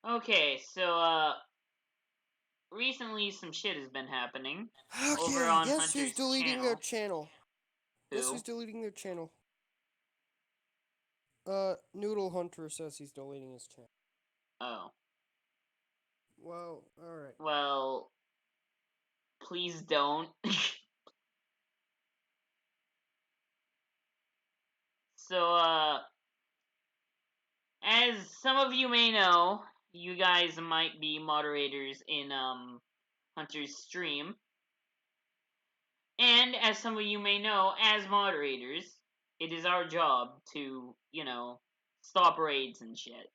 Okay, recently some shit has been happening over Okay, on guess who's Hunter's deleting their channel. channel? Guess who's Who? deleting their channel? Noodle Hunter says he's deleting his channel. Oh. Well, alright. Well, please don't. So, as some of you may know, you guys might be moderators in, Hunter's stream. And as some of you may know, as moderators, it is our job to, stop raids and shit.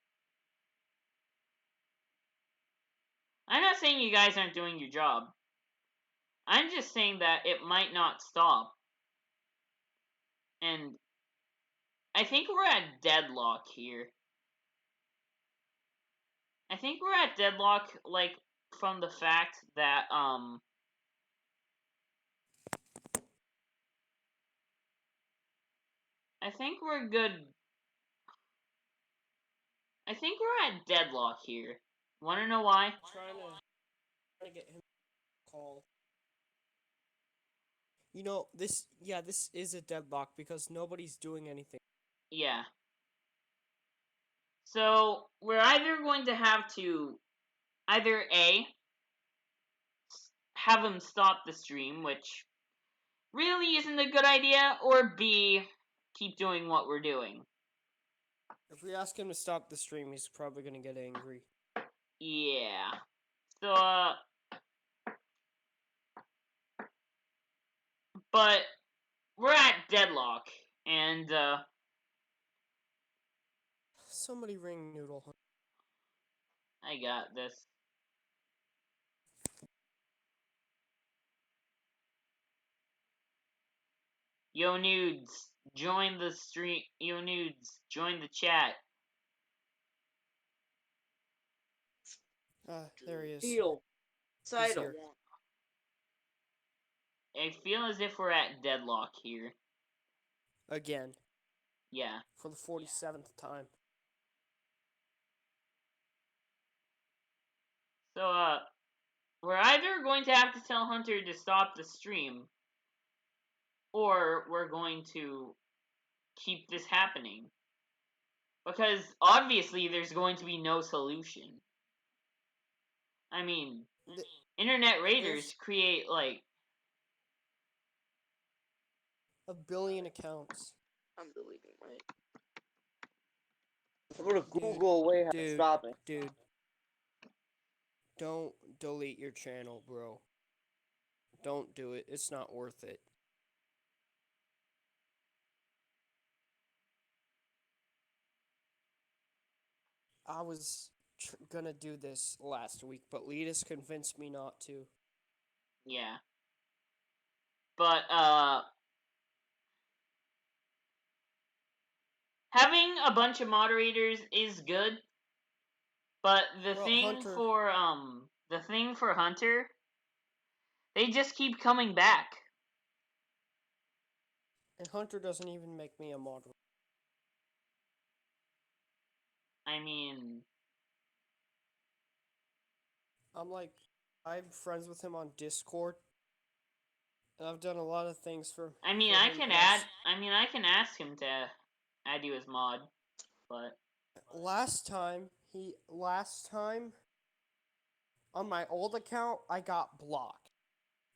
I'm not saying you guys aren't doing your job. I'm just saying that it might not stop. And I think we're at deadlock here. I think we're at deadlock, like, from the fact that, I think we're good. I think we're at deadlock here. Wanna know why? Trying to get him to call. You know, this is a deadlock because nobody's doing anything. Yeah. So, we're either going to have to either A, have him stop the stream, which really isn't a good idea, or B, keep doing what we're doing. If we ask him to stop the stream, he's probably gonna get angry. Yeah. So, but we're at deadlock, and, Somebody ring Noodle Hunter. I got this. Yo nudes, join the stream. Yo nudes, join the chat. There he is. Deal. He's here. I feel as if we're at deadlock here. Again. Yeah. For the 47th time. So, we're either going to have to tell Hunter to stop the stream, or we're going to keep this happening. Because obviously there's going to be no solution. I mean, internet raiders create, like, a billion accounts. I'm deleting mine. I'm gonna Google a way how to stop it. Dude. Don't delete your channel, bro. Don't do it. It's not worth it. I was gonna do this last week, but Letus convinced me not to. Yeah. But, having a bunch of moderators is good, but the thing for Hunter, they just keep coming back. And Hunter doesn't even make me a moderator. I mean, I'm friends with him on Discord. And I've done a lot of things for I can ask him to add you as mod, but last time on my old account I got blocked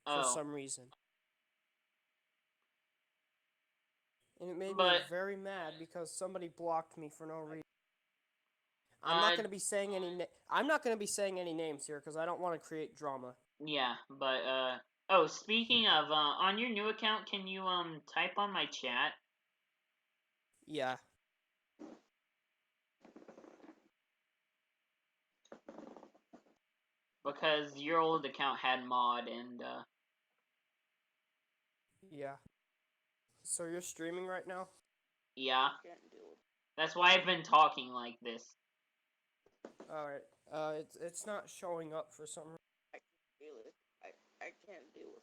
for some reason. And it made me very mad because somebody blocked me for no reason. I'm not gonna be saying any names here because I don't want to create drama. Yeah, but speaking of on your new account, can you type on my chat? Yeah. Because your old account had mod and Yeah. So you're streaming right now? Yeah. That's why I've been talking like this. Alright. It's not showing up for some reason. I can't deal with it. I can't deal with it.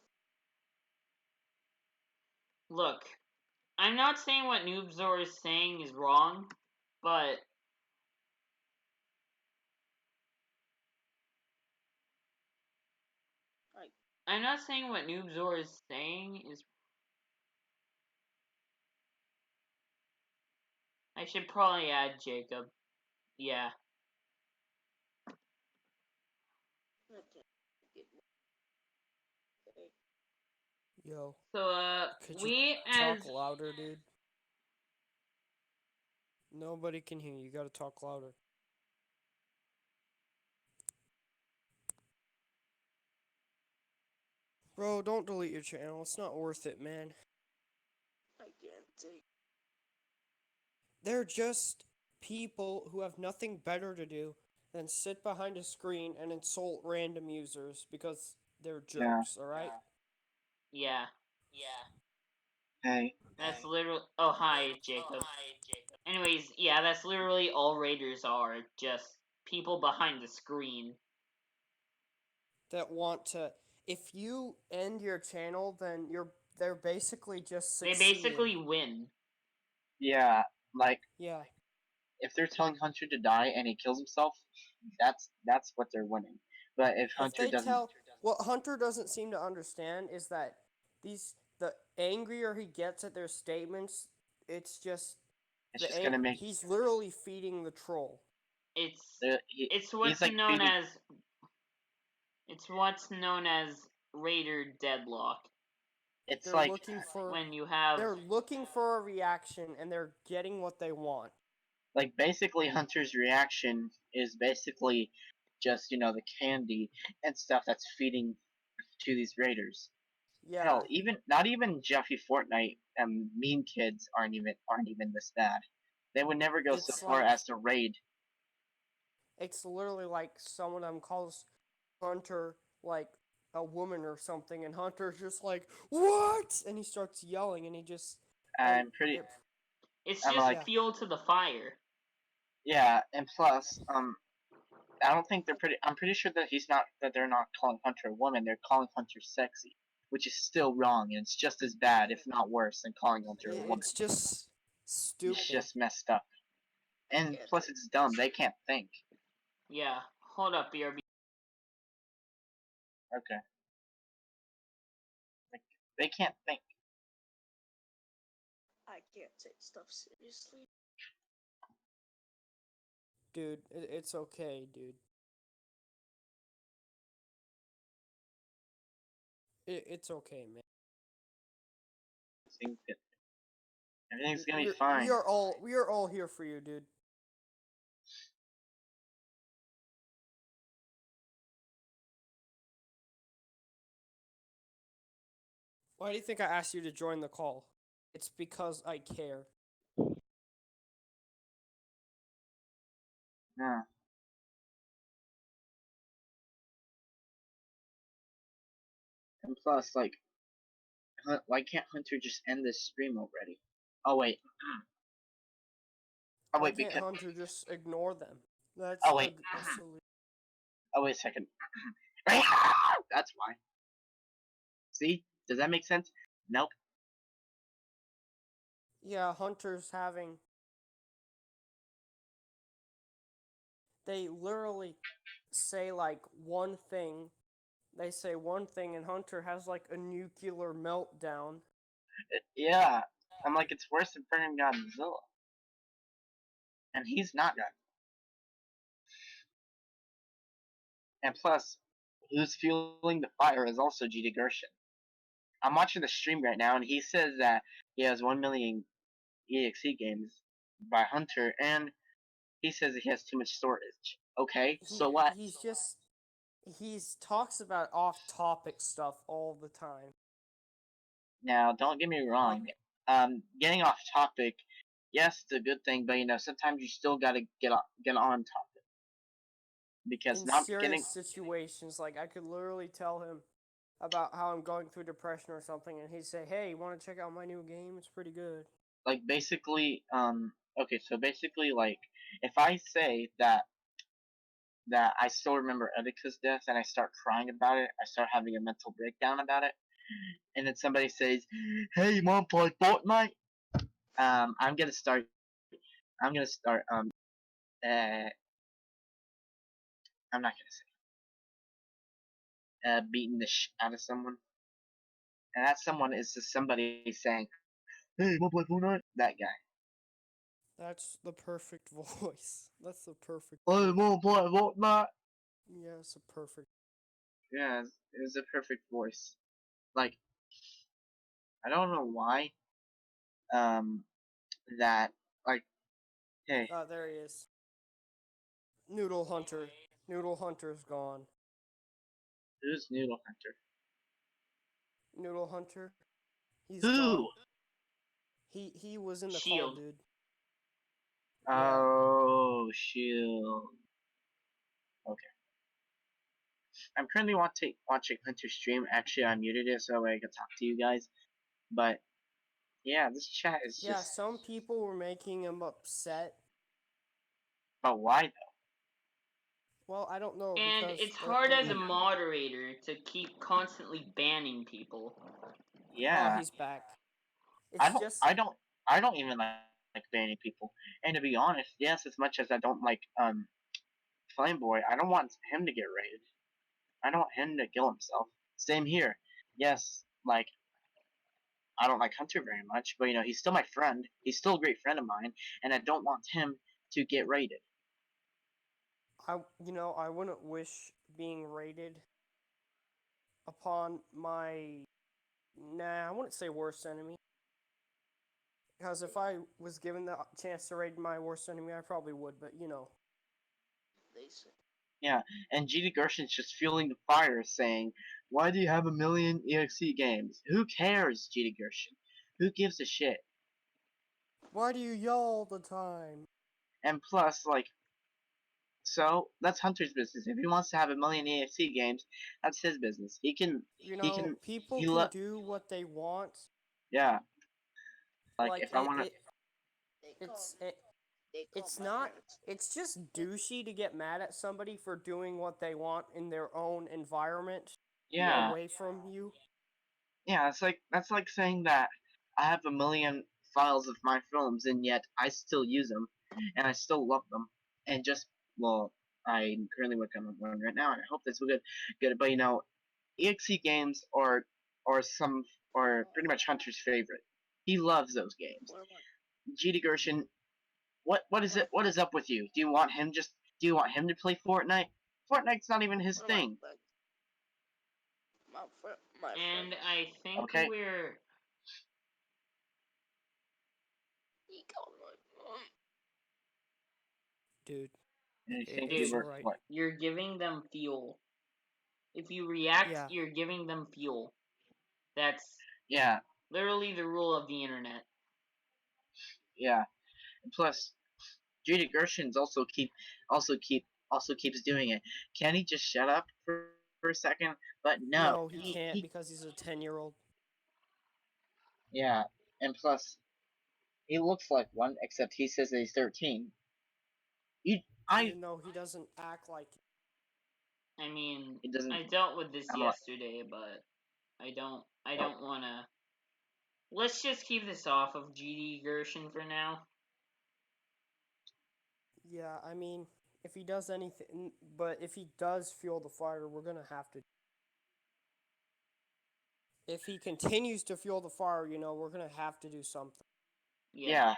Look, I'm not saying what Noobzor is saying is wrong, but I'm not saying what Noobzor is saying is. I should probably add Jacob. Yeah. Yo. So, Could you we as. talk louder, dude? Nobody can hear you. You gotta talk louder. Bro, don't delete your channel. It's not worth it, man. I can't take. They're just people who have nothing better to do than sit behind a screen and insult random users because they're jerks, alright? Yeah. Hey. That's literally. Oh, hi, Jacob. Anyways, yeah, that's literally all raiders are. Just people behind the screen. That want to. If you end your channel, then they're basically just They succeeding. basically win. Yeah, like Yeah. if they're telling Hunter to die and he kills himself, that's what they're winning. But if Hunter doesn't, what Hunter doesn't seem to understand is that the angrier he gets at their statements, it's just it's just gonna make. he's literally feeding the troll. It's He's what's like known feeding. as. It's what's known as raider deadlock. It's They're like looking for When you have. they're looking for a reaction and they're getting what they want. like basically Hunter's reaction is basically just the candy and stuff that's feeding to these raiders. Yeah. Hell, even not even Jeffy Fortnite and meme kids aren't even this bad. They would never go so It's far like- as to raid. It's literally like someone of them calls Hunter like a woman or something, and Hunter's just like, "What?" And he starts yelling, and he just. I'm pretty. It's I'm just like, fuel to the fire. yeah, and plus, I don't think they're pretty. I'm pretty sure that they're not calling Hunter a woman. They're calling Hunter sexy, which is still wrong, and it's just as bad, if not worse, than calling Hunter a woman. It's just stupid. It's just messed up, and plus it's dumb. They can't think. Yeah. Hold up, BRB. Okay. Like, they can't think. I can't take stuff seriously. Dude, it's okay, dude. It's okay, man. Everything's gonna be fine. We are all here for you, dude. Why do you think I asked you to join the call? It's because I care. Yeah. And plus, like, why can't Hunter just end this stream already? Oh wait. Oh Why wait, can't because. Hunter just ignore them? That's Oh wait. a solution. Oh wait a second. That's why. See? Does that make sense? Nope. Yeah, Hunter's having. They literally say like one thing. They say one thing, and Hunter has like a nuclear meltdown. Yeah. I'm like, it's worse than burning Godzilla. And he's not Godzilla. And plus, who's fueling the fire is also GD Gershon. I'm watching the stream right now, and he says that he has 1 million EXE games by Hunter, and he says he has too much storage. Okay, so what? He's talks about off-topic stuff all the time. Now, don't get me wrong. Getting off topic, yes, it's a good thing, but sometimes you still gotta get on topic because in not serious getting situations, like I could literally tell him about how I'm going through depression or something, and he'd say, "Hey, you want to check out my new game? It's pretty good." like basically, okay, so basically, like if I say that I still remember Edika's death and I start crying about it, I start having a mental breakdown about it, and then somebody says, "Hey, you want to play Fortnite?" I'm gonna start. Uh, I'm not gonna say. beating the out of someone, and that someone is just somebody saying, "Hey, wanna play Fortnite?" That guy. That's the perfect voice. That's the perfect Hey, voice. wanna play Fortnite? Yeah, it's a perfect. Yeah, it was a perfect voice. Like, I don't know why. Um, that like, hey, Ah, there he is. Noodle Hunter. Noodle Hunter's gone. who's Noodle Hunter? Noodle Hunter. He's gone. Who? He was in the call, Shield. dude. Yeah. Oh, Shield. Okay. I'm currently watching Hunter's stream. Actually, I muted it so I could talk to you guys. But yeah, this chat is Yeah, just. some people were making him upset. But why though? Well, I don't know And because it's hard as a they're moderator to keep constantly banning people. Oh, Yeah, he's back. I It's don't. just I don't. I don't even like banning people. And to be honest, yes, as much as I don't like Flameboy, I don't want him to get raided. I don't want him to kill himself. Same here. Yes, like I don't like Hunter very much, but he's still my friend. He's still a great friend of mine, and I don't want him to get raided. I wouldn't wish being rated upon my I wouldn't say worst enemy. Because if I was given the chance to raid my worst enemy, I probably would, but They say. Yeah, and GD Gerson's just fueling the fire, saying, "Why do you have a million EXE games? Who cares, GD Gershon? Who gives a shit?" why do you yell all the time? And plus, like, so that's Hunter's business. If he wants to have a million EXE games, that's his business. He can, he can, People he can let, do what they want. yeah. Like, Like if I want to, They call it's me. it, They call it's my not parents. it's just douchey to get mad at somebody for doing what they want in their own environment yeah, Yeah. away from you. yeah. That's like saying that I have a million files of my films, and yet I still use them, and I still love them, and just well, I'm currently working on one right now, and I hope this will get good. But EXE games are pretty much Hunter's favorite. He loves those games. What am I? GD Gershon, what is What am it? What is up with you? Do you want him to play Fortnite? Fortnite's not even his What am I thing. like? My And friends. I think Okay, we're He called my mom. Dude, I think you it's dude, were alright. what? you're giving them fuel. If you react, Yeah. you're giving them fuel. That's Yeah, literally the rule of the internet. yeah. And plus, GD Gershon's also keeps doing it. Can he just shut up for a second? But no, No, he he can't because he's a 10-year-old. yeah. And plus, he looks like one, except he says that he's 13. You, I, No, he doesn't act like I mean, it doesn't. I dealt with this I'm like, yesterday, but I oh, don't want to. Let's just keep this off of GD Gershon for now. Yeah, I mean, if he does anything, but if he does fuel the fire, we're gonna have to. If he continues to fuel the fire, we're gonna have to do something. Yeah. yeah.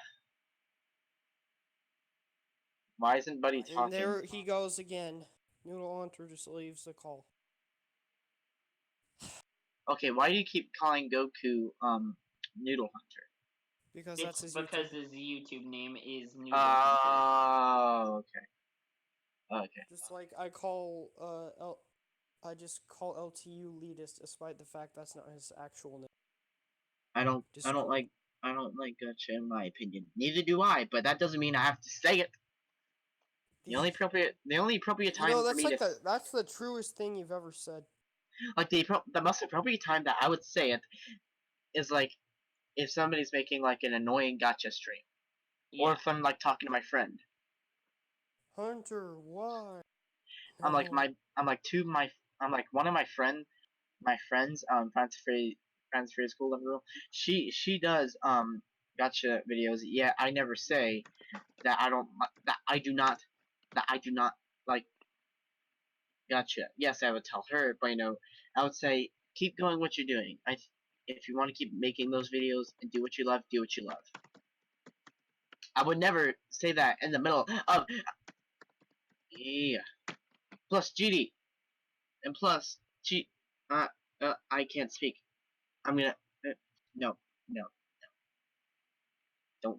Why isn't Buddy And talking? there he goes again. Noodle Hunter just leaves the call. Okay, why do you keep calling Goku Noodle Hunter? Because that's It's his YouTube. because his YouTube name is Noodle Hunter. Oh, okay. Okay. Just like I just call LTU elitist, despite the fact that's not his actual name. I don't I don't Discord. like I don't like Gacha in my opinion. Neither do I, but that doesn't mean I have to say it. The only appropriate time for That's me to like that's the truest thing you've ever said. like the most appropriate time that I would say it is like if somebody's making like an annoying gotcha stream, or Yeah. if I'm like talking to my friend. Hunter, why? I'm like my I'm like two of my I'm like one of my friends Friends Free School Level. She does gotcha videos. Yeah, I never say that I don't that I do not like Gotcha. Yes, I would tell her, but I would say keep going what you're doing. If you want to keep making those videos and do what you love, do what you love. I would never say that in the middle of yeah. Plus GD and plus G. I can't speak. I'm gonna. No, no, don't.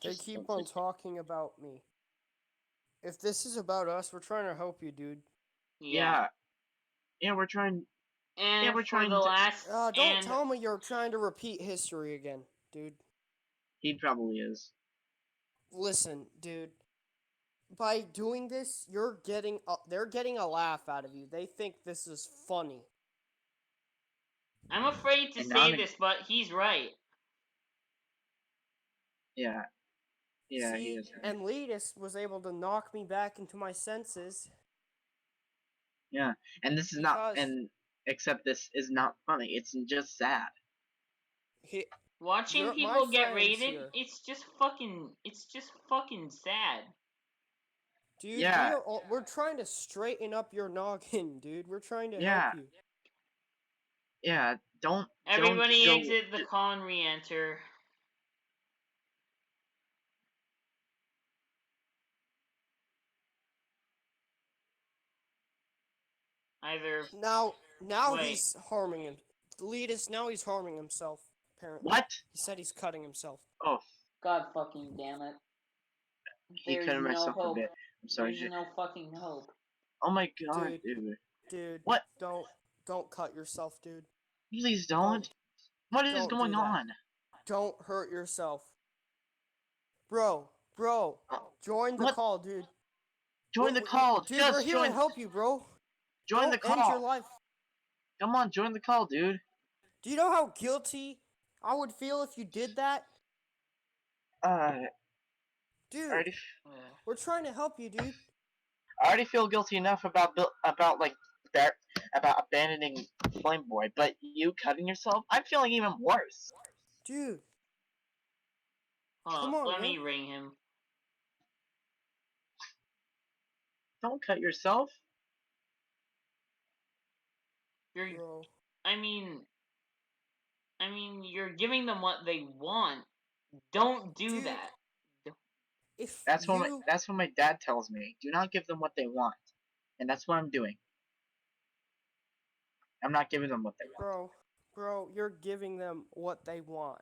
They Just keep don't on say. talking about me. If this is about us, we're trying to help you, dude. Yeah. Yeah, yeah, we're trying. Yeah, And we're for the trying to. last Don't and tell me you're trying to repeat history again, dude. He probably is. Listen, dude. By doing this, they're getting a laugh out of you. They think this is funny. I'm afraid to And say not. this, but he's right. Yeah, yeah, he See, is right. and Letus was able to knock me back into my senses Yeah, and this is not. because And except this is not funny. It's just sad. he, Watching my people get friends raided, here, it's just fucking sad. dude. Yeah, We're trying to straighten up your noggin, dude. We're trying to help yeah, you. yeah. Don't Everybody go. exit the call and re-enter. Either Now wait. he's harming him. Letus, now he's harming himself. Apparently, What? he said he's cutting himself. Oh, God fucking damn it. he cut There's no myself a hope. bit. I'm sorry. There's no fucking hope. Oh my god, Dude, dude. dude, What? don't cut yourself, dude. Please Don't don't. What is don't going do that. on? Don't hurt yourself. Bro, Uh, join the what? call, dude. Join the call. Dude, we're Just here to join. help you, bro. Join the Don't end your call. life. Come on, join the call, dude. Do you know how guilty I would feel if you did that? I Dude, already, we're trying to help you, dude. I already feel guilty enough about like that about abandoning Flame Boy, but you cutting yourself, I'm feeling even worse. Dude, Hold on, come on, let man. me ring him. Don't cut yourself. You're Bro. I mean you're giving them what they want. Don't do Dude, that. if That's what you my dad tells me. Do not give them what they want, and that's what I'm doing. I'm not giving them what they want. bro, you're giving them what they want.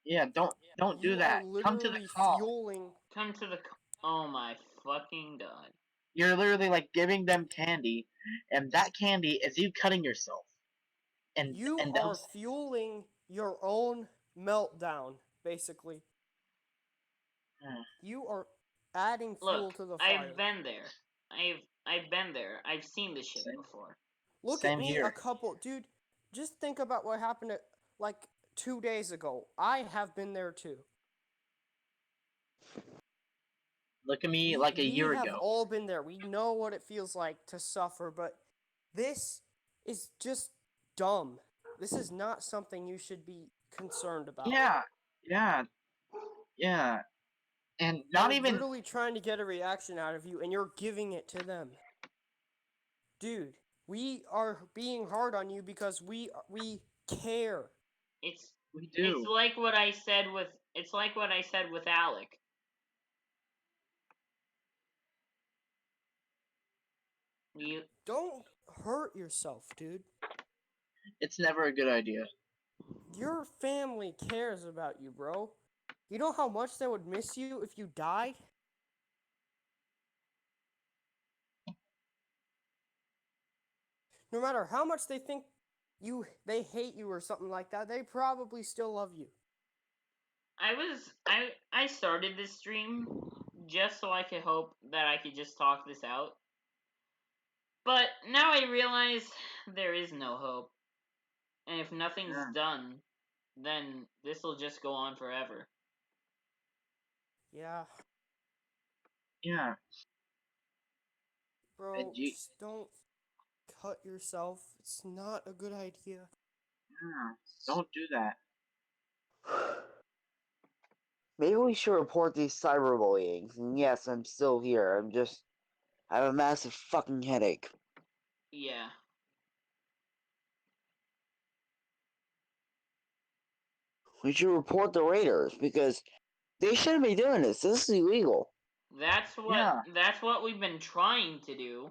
Yeah, don't do You are that. Come to the literally call. fueling. Come to the oh my fucking god. You're literally like giving them candy, and that candy is you cutting yourself. You And are those fueling your own meltdown, basically. uh, You are adding fuel Look, to the I've fire. been there. I've been there. I've seen this shit same, before. Look at same me, a here. couple. Dude, just think about what happened like 2 days ago. I have been there too. Look at me We like a we year have ago. all been there. We know what it feels like to suffer, but this is just dumb. This is not something you should be concerned about. Yeah, yeah, yeah. And They're not even literally trying to get a reaction out of you, and you're giving it to them. Dude, we are being hard on you because we care. It's we it's do. like what I said with Alec. You Don't hurt yourself, dude. It's never a good idea. Your family cares about you, bro. You know how much they would miss you if you died? No matter how much they think they hate you or something like that, they probably still love you. I started this stream just so I could hope that I could just talk this out. But now I realize there is no hope. And if nothing's Yeah, done, then this will just go on forever. Yeah, yeah. And bro, just don't cut yourself. It's not a good idea. yeah, don't do that. Maybe we should report these cyberbullying. And yes, I'm still here. I'm just I have a massive fucking headache. Yeah. We should report the raiders because they shouldn't be doing this. This is illegal. That's what Yeah. that's what we've been trying to do,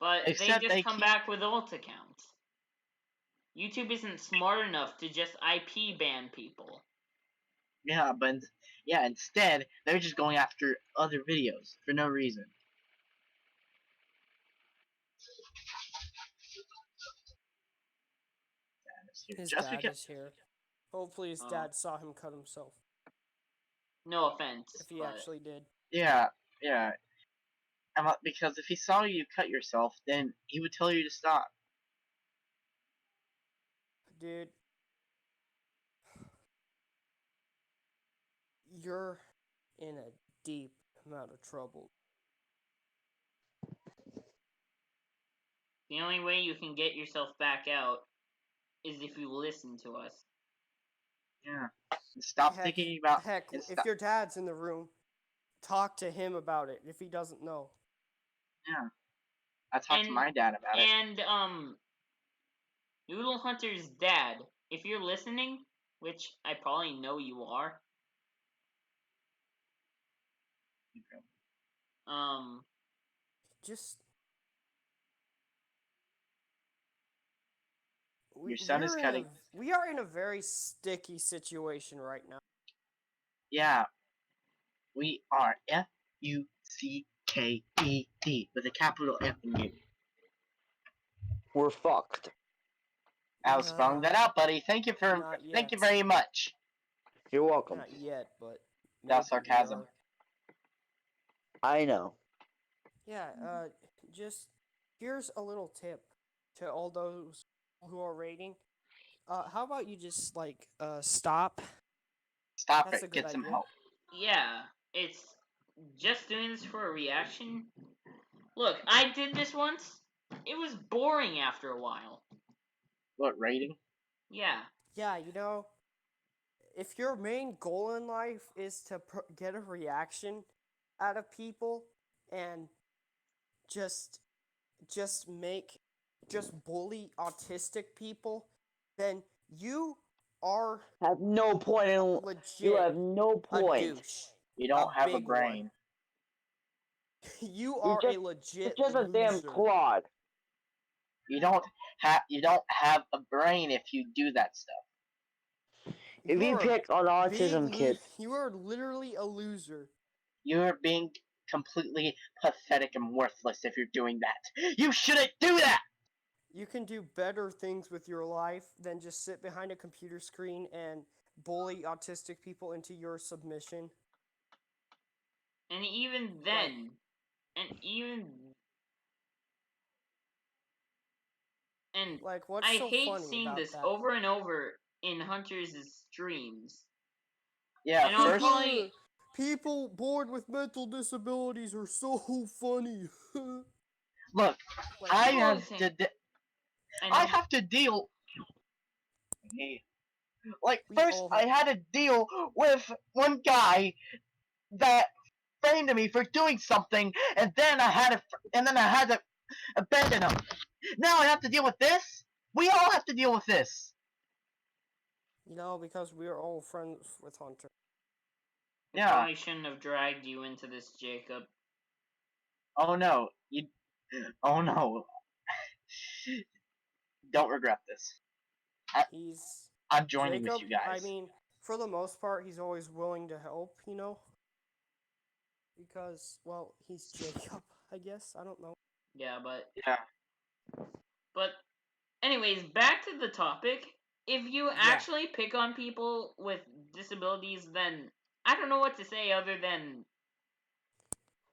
but Except they they just come keep- back with alt accounts. YouTube isn't smart enough to just IP ban people. Yeah, but instead they're just going after other videos for no reason. His Just dad because, is here. Hopefully his dad saw him cut himself. No offense, If he but actually did. yeah. Because if he saw you cut yourself, then he would tell you to stop. Dude. You're in a deep amount of trouble. the only way you can get yourself back out is if you listen to us. Yeah. And stop thinking about. Heck, And if your dad's in the room, talk to him about it if he doesn't know. Yeah. I talked to my dad about it. And Noodle Hunter's dad, if you're listening, which I probably know you are, Just Your son is cutting. We are in a very sticky situation right now. Yeah. We are FUCKED with a capital F in you. We're fucked. I was spelling that out, buddy. Thank you very much. You're welcome. Not yet, but That's maybe we sarcasm. are. I know. Yeah, just here's a little tip to all those who are rating. How about you just stop? Stop That's a it. good Get some idea. help. yeah, it's just doing this for a reaction. Look, I did this once. It was boring after a while. What, rating? Yeah. Yeah, if your main goal in life is to get a reaction out of people and just bully autistic people, then you are Have no point in. legit You have no a point. douche. You don't have a big brain. You You're are just, a legit You're just a damn loser. clod. You don't have a brain if you do that stuff. If you pick on autism kids, You are literally a loser. You're being completely pathetic and worthless if you're doing that. You shouldn't do that! You can do better things with your life than just sit behind a computer screen and bully autistic people into your submission. And even then, What's I so hate funny seeing about this that? over and over in Hunter's streams. Yeah, I know first... probably, People born with mental disabilities are so funny. Look, I have to deal... First, I had to deal with one guy that framed me for doing something, and then I had to abandon him. Now I have to deal with this? We all have to deal with this. Because we're all friends with Hunter. I probably shouldn't have dragged you into this, Jacob. Oh no. Oh no. Don't regret this. I'm joining Jacob, with you guys. I mean, for the most part, he's always willing to help, Because, well, he's Jacob, I guess. I don't know. Yeah, but... Yeah. But, anyways, back to the topic. If you actually pick on people with disabilities, then I don't know what to say other than...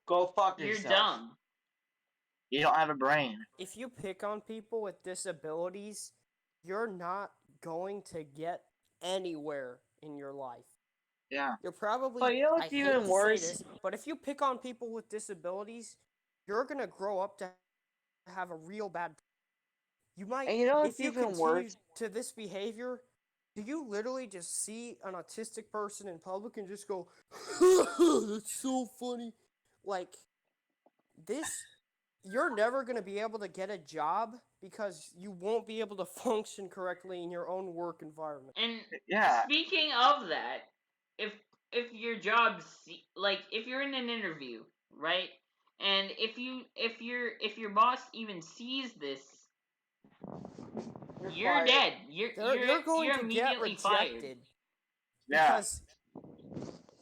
Go fuck yourself. yourself. You're dumb. You don't have a brain. If you pick on people with disabilities, you're not going to get anywhere in your life. Yeah. You're probably... But you know what's even worse? Say this, but if you pick on people with disabilities, you're going to grow up to have a real bad... You might... And you know what's if you even continue worse? to this behavior, do you literally just see an autistic person in public and just go, that's so funny? This you're never going to be able to get a job because you won't be able to function correctly in your own work environment. And Yeah. speaking of that, if if your job like if you're in an interview, right? And if your boss even sees this, you're fired. dead. You're going You're to get immediately fired. rejected Yeah. because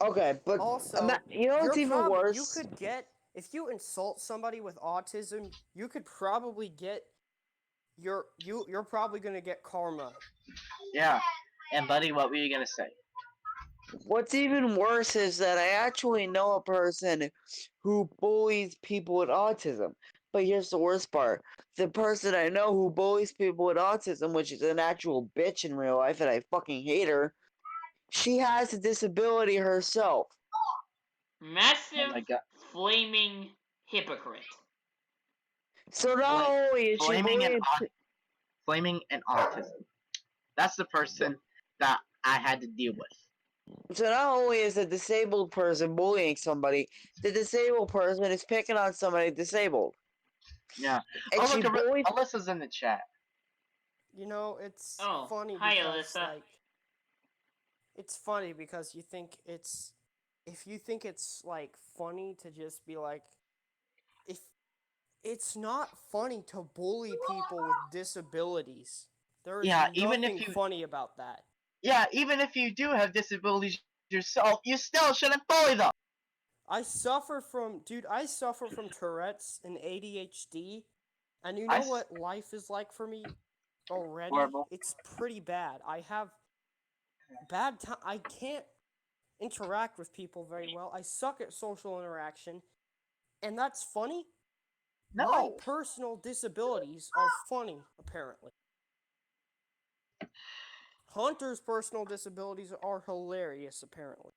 Okay, but also you know what's even you worse? could get, if you insult somebody with autism, you could probably get you're probably going to get karma. Yeah. And buddy, what were you gonna say? What's even worse is that I actually know a person who bullies people with autism. But here's the worst part. The person I know who bullies people with autism, which is an actual bitch in real life, and I fucking hate her, she has a disability herself. Oh Massive my god. flaming hypocrite. So not Bla- only is she bullying... Flaming and autism. That's the person that I had to deal with. So not only is a disabled person bullying somebody, the disabled person is picking on somebody disabled. Yeah. And Oh she look, bullied... Alyssa's in the chat. You know, it's Oh, funny hi because Alyssa. like it's funny because you think it's if you think it's like funny to just be like, if it's not funny to bully people with disabilities. There is Yeah, nothing funny about that. even if you do have disabilities yourself, you still shouldn't bully them. I suffer from Tourette's and ADHD, and you I know s- what life is like for me already? Horrible. It's pretty bad. I have bad time. I can't interact with people very well. I suck at social interaction, and that's funny. My No. personal disabilities are funny, apparently. Hunter's personal disabilities are hilarious, apparently.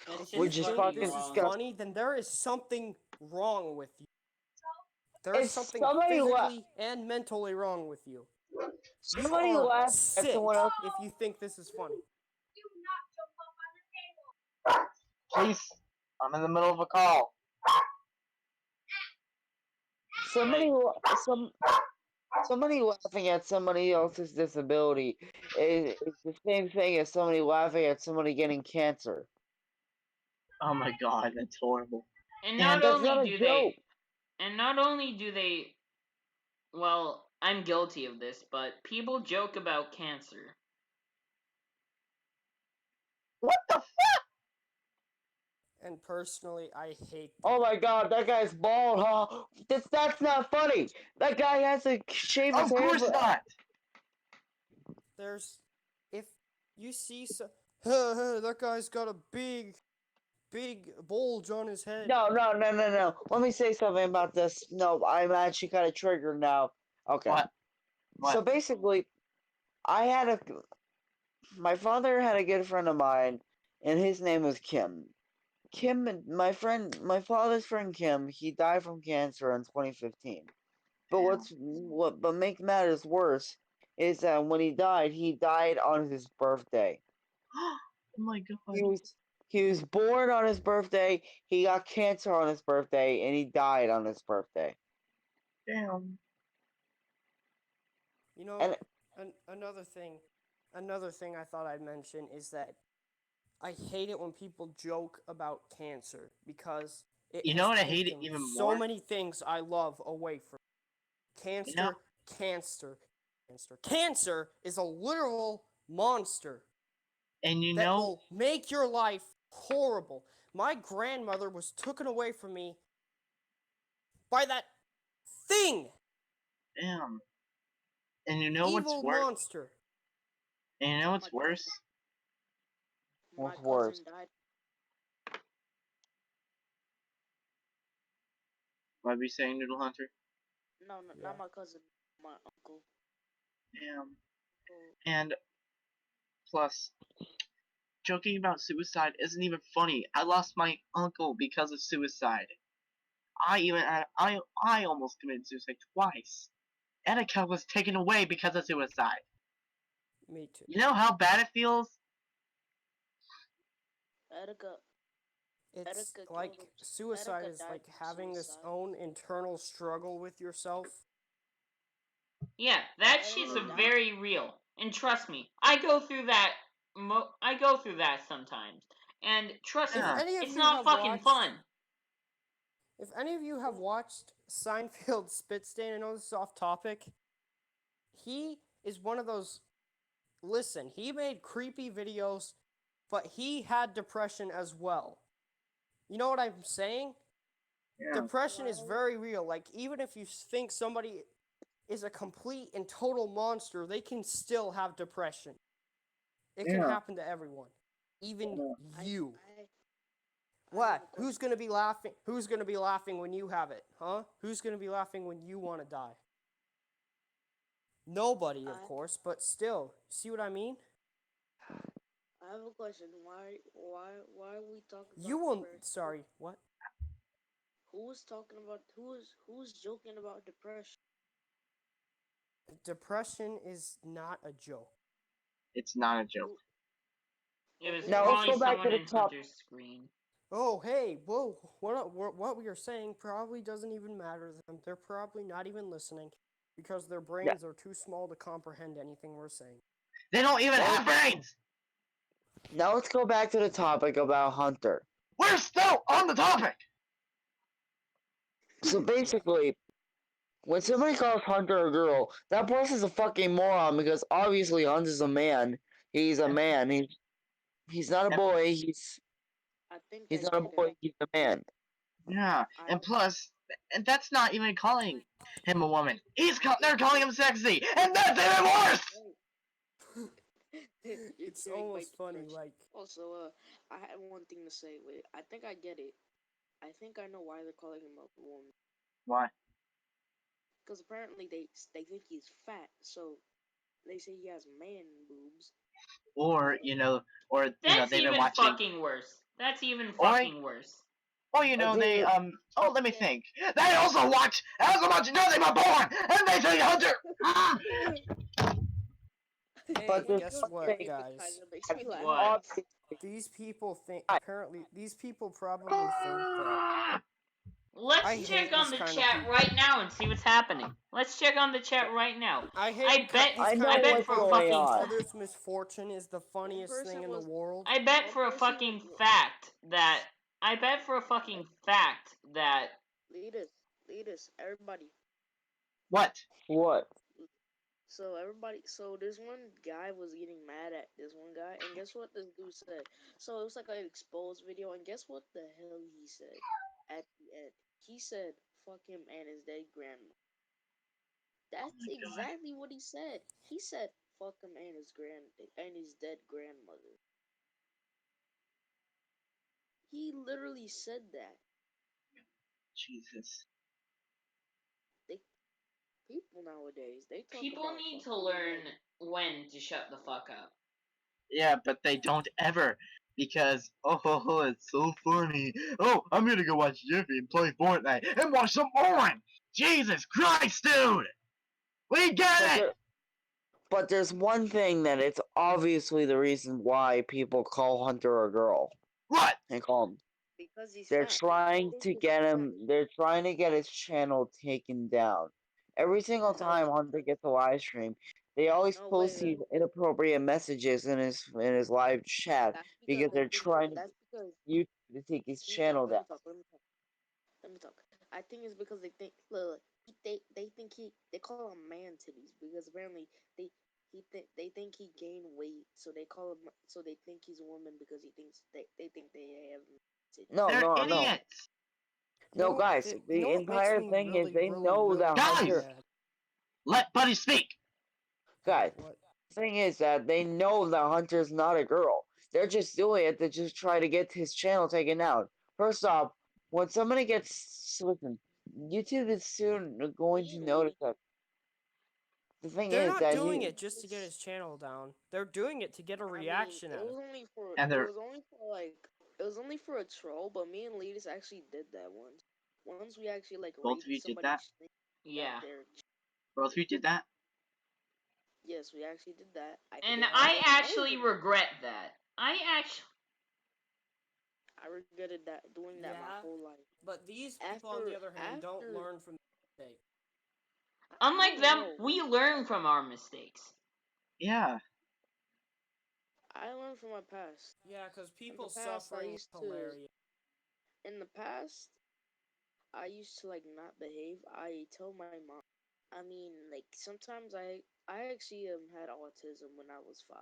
It's If you just Which is think fucking fucking this is wrong. disgusting. funny, then there is something wrong with you. There's If something physically and mentally wrong with you. You somebody are laughs at sick someone else... if you think this is funny. Please. I'm in the middle of a call. Somebody, Right. some somebody laughing at somebody else's disability is the same thing as somebody laughing at somebody getting cancer. Oh my god, that's horrible. And And not That's not only a do joke. they well, I'm guilty of this, but people joke about cancer. what the And personally, I hate that. Oh my god, that guy's bald, huh? That's not funny. That guy has to shave his Of hair. course not. There's, if you see that guy's got a big bulge on his head. No. Let me say something about this. No, I'm actually kind of triggered now. Okay. What? So basically, I had a... My father had a good friend of mine, and his name was Kim. My father's friend Kim, he died from cancer in 2015. But but makes matters worse is that when he died on his birthday. Oh my He god. was born on his birthday, he got cancer on his birthday, and he died on his birthday. Damn. You know, And another thing I thought I'd mention is that I hate it when people joke about cancer because it You know has what I hate it taken even so more? many things I love away from me. You know, Cancer is a literal monster and you that know, will make your life horrible. My grandmother was taken away from me by that thing, damn. And you know what's evil worse? monster. And you know what's worse? My what's cousin worse? died. What are we saying, Noodle Hunter? No, Yeah. not my cousin. My uncle. Damn. Oh, And plus, joking about suicide isn't even funny. I lost my uncle because of suicide. I almost committed suicide twice. Etika was taken away because of suicide. Me too. You know how bad it feels? Attica. It's Erica like killed him. suicide Erica is died like from having this suicide. own internal struggle with yourself. Yeah, that shit's Erica a died. very real. And trust me, I go through that. I go through that sometimes. And trust If me, Yeah. any of it's you not have fucking watched, fun. if any of you have watched Seinfeld Spitstain, I know this is off topic. He is one of those. Listen, he made creepy videos, but he had depression as well. You know what I'm saying? Yeah. Depression is Why? very real. Like, even if you think somebody is a complete and total monster, they can still have depression. It can Yeah. happen to everyone, even I you. I have What? a Who's question. gonna be laughing? Who's gonna be laughing when you have it? Huh? Who's gonna be laughing when you want to die? Nobody, of I course, but still. See what I mean? I have a question. Why are we talking You about will. depression? Sorry, what? Who was talking about who's joking about depression? Depression is not a joke. It's not a joke. Who It was who Now let's probably go was back to someone the in top. Hunter's screen. Oh, hey, whoa. What we are saying probably doesn't even matter to them. They're probably not even listening because their Yeah. brains are too small to comprehend anything we're saying. They don't even Now, have brains. now let's go back to the topic about Hunter. We're still on the topic. So basically, when somebody calls Hunter a girl, that person's a fucking moron because obviously Hunter's a man. He's a man. He's not a And, boy. I think I He's not a get it. boy. He's a man. yeah. I And plus, and that's not even calling him a woman. They're calling him sexy, and that's even worse. You're It's curing my almost funny, depression. like, Also, I have one thing to say. Wait, I think I get it. I think I know why they're calling him a woman. Why? Because apparently they think he's fat, so they say he has man boobs. Or That's they've been even watching. fucking worse. That's even Or fucking worse. they Dude, Oh, let me think. They also watch Nothing But Porn, and they say Hunter. hey, but there's guess one what, thing. It kind guys? of makes me laugh. What? Obviously, These people think, apparently, these people probably think that I Let's check hate on these the kind of chat people. right now and see what's happening. Let's check on the chat right now. I hate I bet these I kind know I of bet what's people for a who going fucking think on. others' misfortune is the One funniest thing person in the was world. I bet one for a person fucking was fact that I bet for a fucking fact that leaders, everybody. What? What? So this one guy was getting mad at this one guy, and guess what this dude said? So it was like an exposed video, and guess what the hell he said at the end? He said, "Fuck him and his dead grandma." Oh That's my god. exactly what he said. He said, "Fuck him and his dead grandmother." He literally said that. Jesus. They people nowadays they talk people about need to fucking learn like when to shut the fuck up. Yeah, but they don't ever. Because, it's so funny. Oh, I'm gonna go watch Jiffy and play Fortnite and watch some porn! Jesus Christ, dude! We But get it! there, but there's one thing that it's obviously the reason why people call Hunter a girl What? and call him. because he's They're fat. They trying think to he's get fat. him. They're trying to get his channel taken down. Every single No, time Hunter gets a live stream, they always no, post wait. these inappropriate messages in his live chat That's because because they they're think. trying to That's get because. YouTube to take his Let me talk. channel Let down. me talk. Let me talk. I think it's because they think. Look, they think they call him man titties because apparently they think he gained weight, so they call him. So they think he's a woman because they think they have titties. No, They're no, no, idiots! no, guys. You know The what makes entire me thing is really, they really, know really, that really Guys! Hunter. mad? Let Buddy speak! Guys, What? the thing is that they know that Hunter's not a girl. They're just doing it to just try to get his channel taken down. First off, when somebody gets listen, YouTube is soon going to notice that. The thing They're is not that doing he it just to get his channel down. They're doing it to get a I mean, reaction out of it. And they're it was only for a troll, but me and Letus actually did that once. Once we actually like both of rated you did that? somebody's thing that Yeah. they're Both of you did that? yes, we actually did that. I And think Yeah. I I know actually we did. regret that. I actually I regretted that doing that my Yeah, whole life. but these people, on the other hand, don't After learn from mistakes. Unlike no them, no we learn from our mistakes. Yeah. I learned from my past. Yeah, because In the people past, I suffering is used to. hilarious. In the past, I used to like not behave. I tell my mom. I mean, like sometimes I actually had autism when I was 5.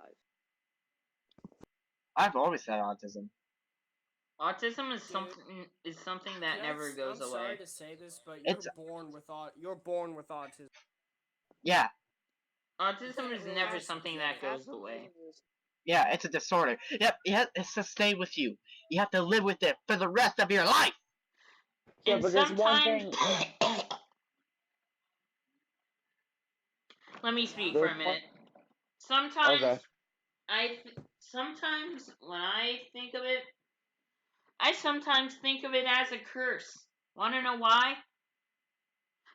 I've always had autism. Autism Dude, is something that never goes I'm sorry away. to say this, but It's you're born with autism. yeah, You Autism can't is really never just something get that it. goes away. yeah, it's a disorder. Yep, it's to stay with you. You have to live with it for the rest of your life. Yeah, And but there's one sometimes, thing. let me Yeah. speak for There's a one. minute. Sometimes Okay. sometimes when I think of it, I sometimes think of it as a curse. Want to know why?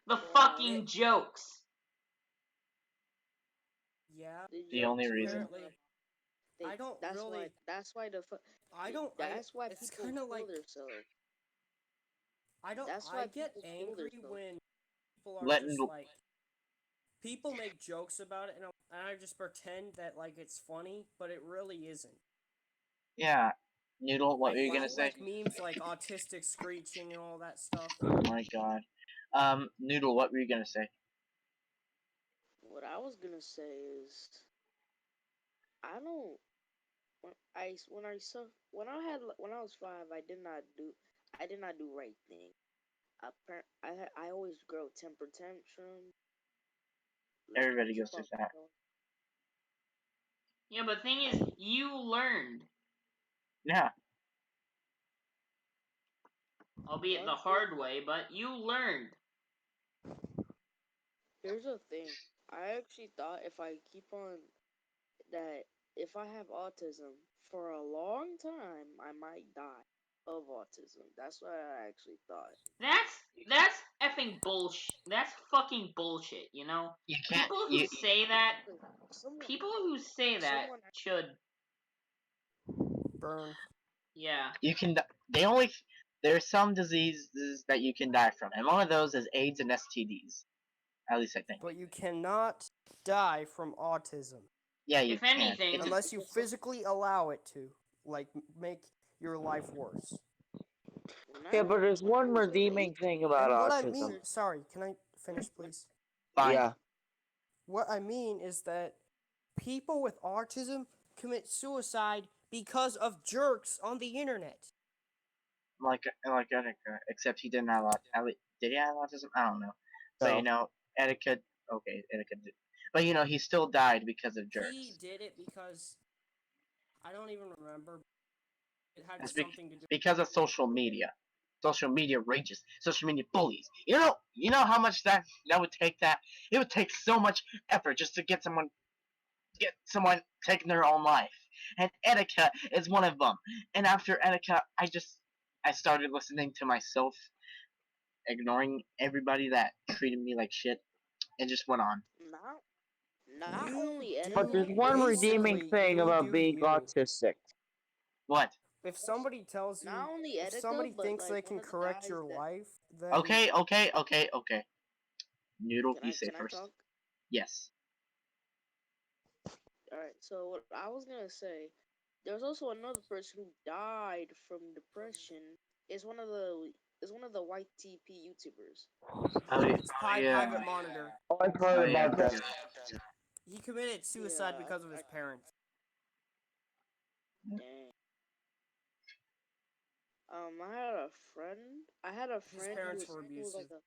The Why? It, fucking jokes. yeah, The The only jokes reason. were apparently, they. I don't That's why. really. That's why I don't. That's why It's people kind of kill like themselves. I don't. That's I why get people kill angry themselves. when people are Letting just like people make jokes about it, and I just pretend that like it's funny, but it really isn't. yeah, Noodle. What were you gonna say? Like memes like autistic screeching and all that stuff. Oh my god. Noodle. What were you gonna say? What I was gonna say is, I don't. When I was 5, I did not do right thing. I always grow temper tantrum. Like Everybody keep goes through on that. going. Yeah, but the thing is, you learned, Yeah. albeit the One thing. hard way, but you learned. Here's the thing. I actually thought if I keep on that if I have autism for a long time, I might die of autism. That's what I actually thought. That's effing bullshit. That's fucking bullshit. You know, You can't. people who You say that, Wait, someone, people who say that someone, should, Burn. yeah. you can. They only. There's some diseases that you can die from, and one of those is AIDS and STDs. At least I think. But you cannot die from autism Yeah, you If can. It's anything, unless you because physically allow it to, like make your life worse. Yeah, but there's when I one was of redeeming age, thing about And what I mean, autism. there's sorry, can I finish, please? fine. Yeah. What I mean is that people with autism commit suicide because of jerks on the internet. Like Etiquette, except he didn't have did he have autism? I don't know. But No. Etiquette. Okay, Etiquette did. But he still died because of He jerks. did it because I don't even remember. It had It's something to do. because of social media. Social media rages. Social media bullies. You know how much that would take. That it would take so much effort just to get someone taking their own life. And Etiquette is one of them. And after Etiquette, I started listening to myself, ignoring everybody that treated me like shit, and just went on. not not You only But etiquette, there's do one redeeming basically thing you about do being you. autistic. What? If somebody tells not you, only if etiquette, somebody but thinks like they one can of the correct guys your that life, then Okay. Noodle, can you I say can I first. talk? Yes. All right. So what I was gonna say, there's also another person who died from depression. Is one of the white TP YouTubers. Oh, it's yeah. private monitor. Oh, I've Oh, heard yeah. about that. He committed suicide Yeah. because of his parents. Dang. I had a friend. I had a His friend parents were who was abusive. like a.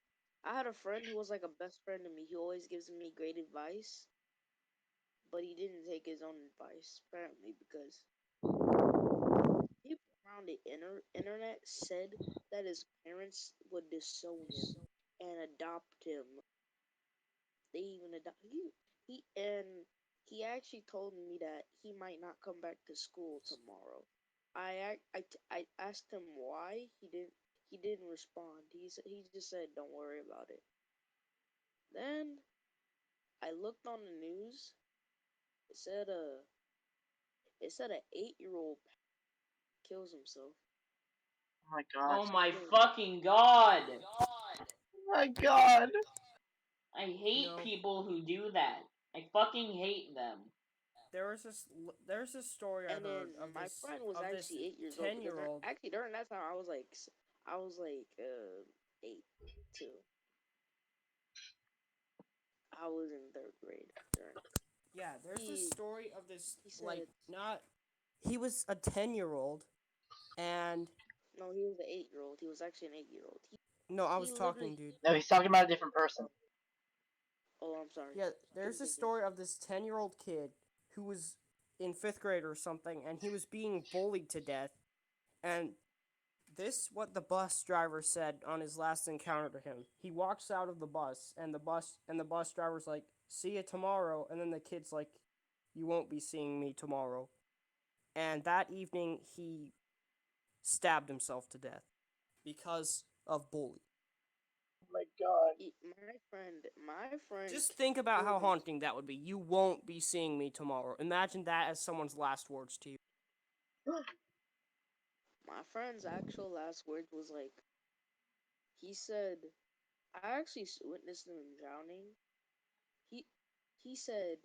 I had a friend who was like a best friend to me. He always gives me great advice, but he didn't take his own advice apparently because people around the internet said that his parents would disown him and adopt him. They even adopt he actually told me that he might not come back to school tomorrow. I asked him why he didn't respond. He just said don't worry about it. Then I looked on the news. It said a it said an 8-year-old kills himself. Oh my god. Oh my fucking god! Oh my god. I hate No. people who do that. I fucking hate them. There's this story I And then heard of my this friend was of this actually 8 years old because 10-year-old. actually during that time I was like 8 too. I was in third grade during. Yeah, there's this He story of this he like said not. He was a 10-year-old, and no, he was an 8 year old. He was actually an 8 year old. no, I He was talking, literally. dude. No, he's talking about a different person. Oh, I'm sorry. Yeah, there's this Continue. story of this 10-year-old kid who was in 5th grade or something, and he was being bullied to death. And this what the bus driver said on his last encounter to him. He walks out of the bus, and the bus driver's like, "See you tomorrow." And then the kid's like, "You won't be seeing me tomorrow." And that evening, he stabbed himself to death because of bullying. Oh my god. My friend Just think about killed how him. haunting that would be. You won't be seeing me tomorrow. Imagine that as someone's last words to you. My friend's actual last words was like, he said, I actually witnessed him drowning. He he said,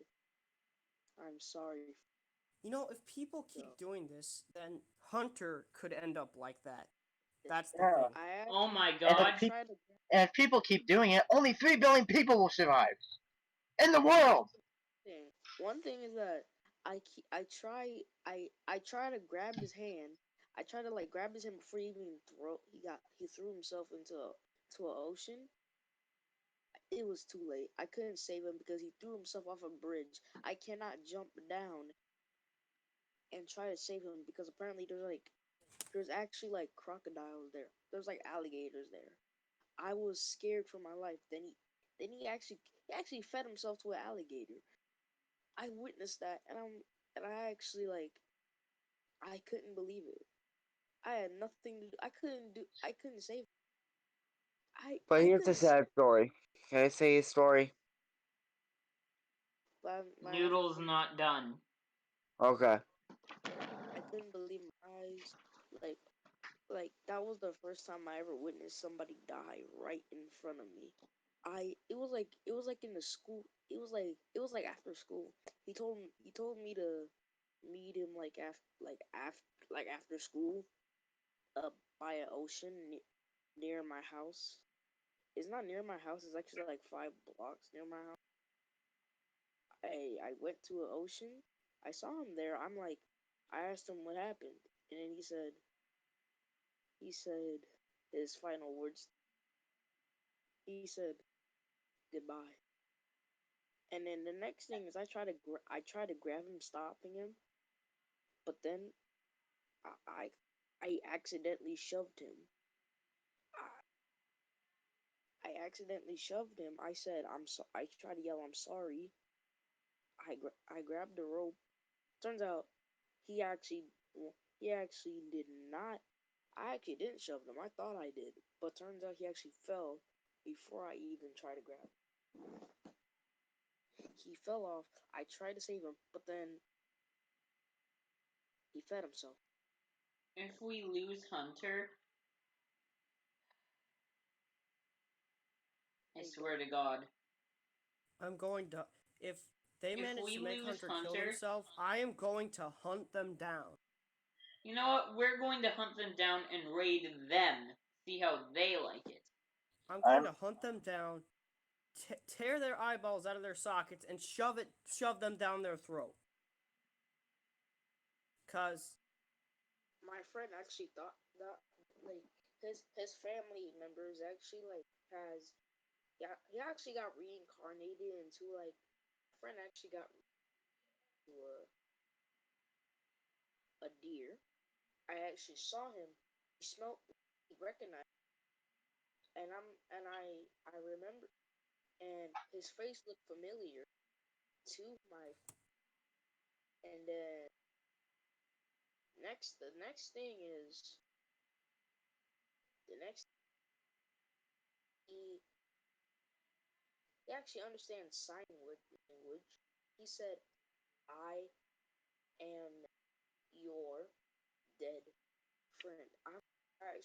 "I'm sorry." You know, if people So, keep doing this, then Hunter could end up like that. th- That's the Yeah. thing. Oh my And god. tried to. and if people keep doing it, only 3 billion people will survive. In the world! Thing. One thing is that I try to grab his hand. I try to like grab his hand before he even he threw himself to an ocean. It was too late. I couldn't save him because he threw himself off a bridge. I cannot jump down and try to save him because apparently there's actually like crocodiles there. There's like alligators there. I was scared for my life. Then he actually fed himself to an alligator. I witnessed that and I actually like I couldn't believe it. I had nothing to do. I couldn't save. But I here's a couldn't. sad story. Can I say a story? My Noodle's not done. Okay. I couldn't believe my eyes. Like that was the first time I ever witnessed somebody die right in front of me. It was like in the school. It was like after school. He told me to meet him like after school by an ocean near my house. It's not near my house. It's actually like 5 blocks near my house. I went to an ocean. I saw him there. I asked him what happened, and then he said his final words. He said goodbye. And then the next thing is I try to grab him, stopping him, but then I I accidentally shoved him. I accidentally shoved him. I said I'm so. I tried to yell I'm sorry. I grabbed the rope. Turns out he actually he actually did not. I actually didn't shove him. I thought I did, but turns out he actually fell before I even tried to grab him. He fell off. I tried to save him, but then he fed himself. If we lose Hunter, I Thank swear God. to God. I'm going to. If they If manage we to make lose Hunter kill Hunter, himself, I am going to hunt them down. you know what? We're going to hunt them down and raid them. See how they like it. I'm going I'm to hunt them down, tear their eyeballs out of their sockets, and shove them down their throat. Cause My friend actually thought that like his family members actually like has yeah he actually got reincarnated into like friend actually got to a deer. I actually saw him. He smelled. He recognized. And I remember. And his face looked familiar to my. And then the next thing is the next he he actually understands sign language. He said, "I am your dead friend." I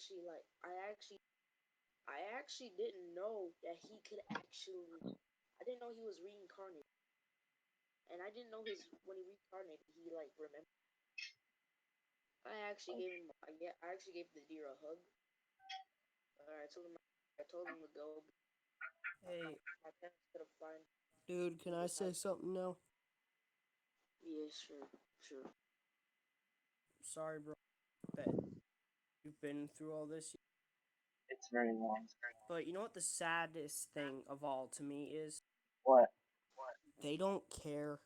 actually didn't know that he could actually. I didn't know he was reincarnated, and I didn't know his when he reincarnated, he like remembered. I actually gave the deer a hug. I told him to go. Hey, My parents could have find. dude, can He I would say have. something now? Yeah, sure, sure. Sorry, bro, that you've been through all this. It's very long. But you know what the saddest thing of all to me is? What? They don't care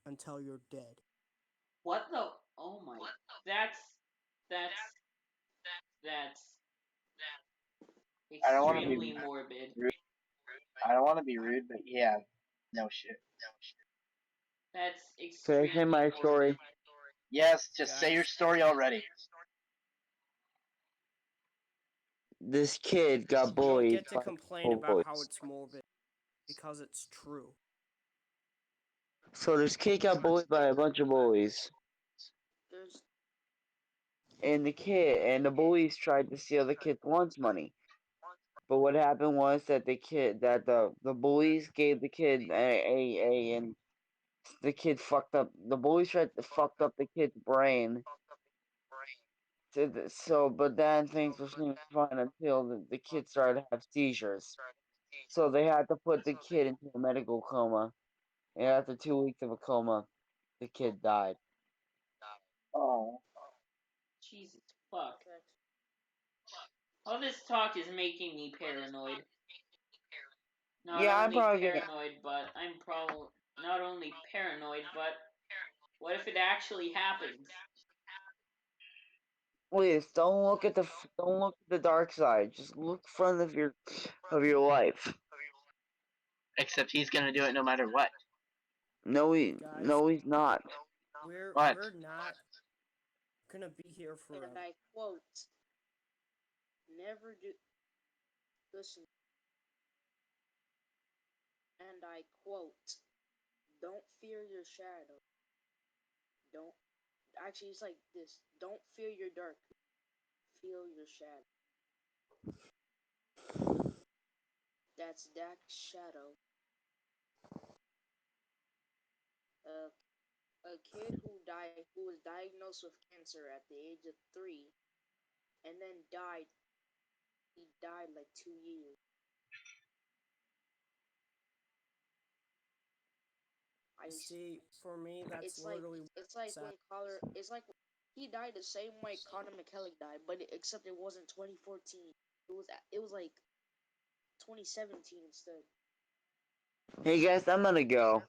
until you're dead. What the? Oh my. That's that's that's I don't want to be extremely morbid. rude. I don't want to be rude, but yeah, no shit. That's Finishing extremely my morbid. story. Yes, just say your Guys, story already. This kid got you don't bullied get to by a complain couple of about how boys. it's morbid because it's true. So this kid got bullied by a bunch of bullies. There's And the bullies tried to steal the kid's lunch money. But what happened was that the bullies gave the kid and the kid fucked up. The bullies tried to fucked up the kid's brain. But then things were seeming fine until the kid started to have seizures. So they had to put the kid into a medical coma. And after 2 weeks of a coma, the kid died. Oh, Jesus fuck. effects. All this talk is making me paranoid. Not Yeah, I'm only probably gonna. paranoid, but not only paranoid, but what if it actually happens? Please don't look at the dark side. Just look front of your life. except he's gonna do it no matter what. Guys, No, he's not. What? we're not gonna be here And forever. I quote, never do. Listen, and I quote, don't fear your shadow. Don't. Actually, it's like this. Don't fear your dark. Feel your shadow. That's Dak's shadow. Uh, a kid who was diagnosed with cancer at the age of 3, and then died. He died like 2 years. I See, for me, that's it's like literally it's like sad. when Collar it's like he died the same way Connor McKellick died, but except it wasn't 2014. It was like 2017 instead. Hey guys, I'm gonna go.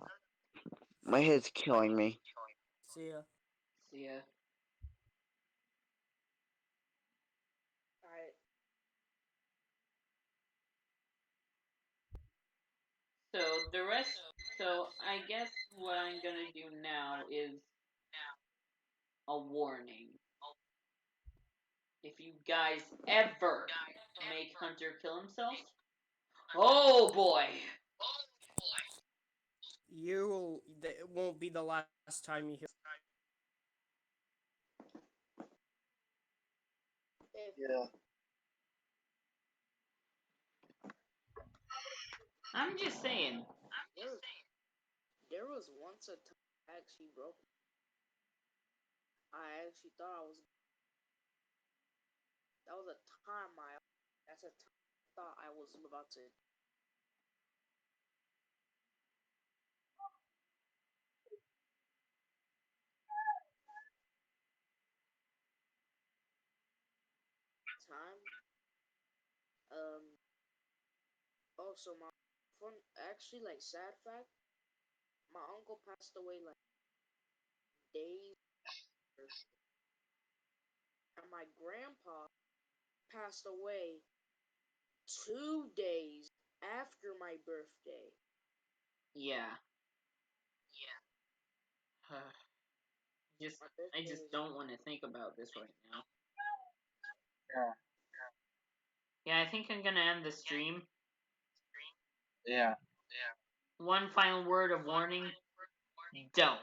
My head's killing me. See ya. See ya. I So the rest. So I guess what I'm gonna do now is a warning. If you guys ever make Hunter kill himself, oh boy! It won't be the last time you hear. if Yeah. I'm just saying. there there was once a time I actually broke. I actually thought I was that was a time I that's a time I thought I was about to time. Um. Also, my fun actually like sad fact. My uncle passed away like days after, and my grandpa passed away 2 days after my birthday. Yeah. just My I birthday just was don't want to think about this right now. Yeah. Yeah, I think I'm gonna end the stream. Yeah. One final word of warning: don't.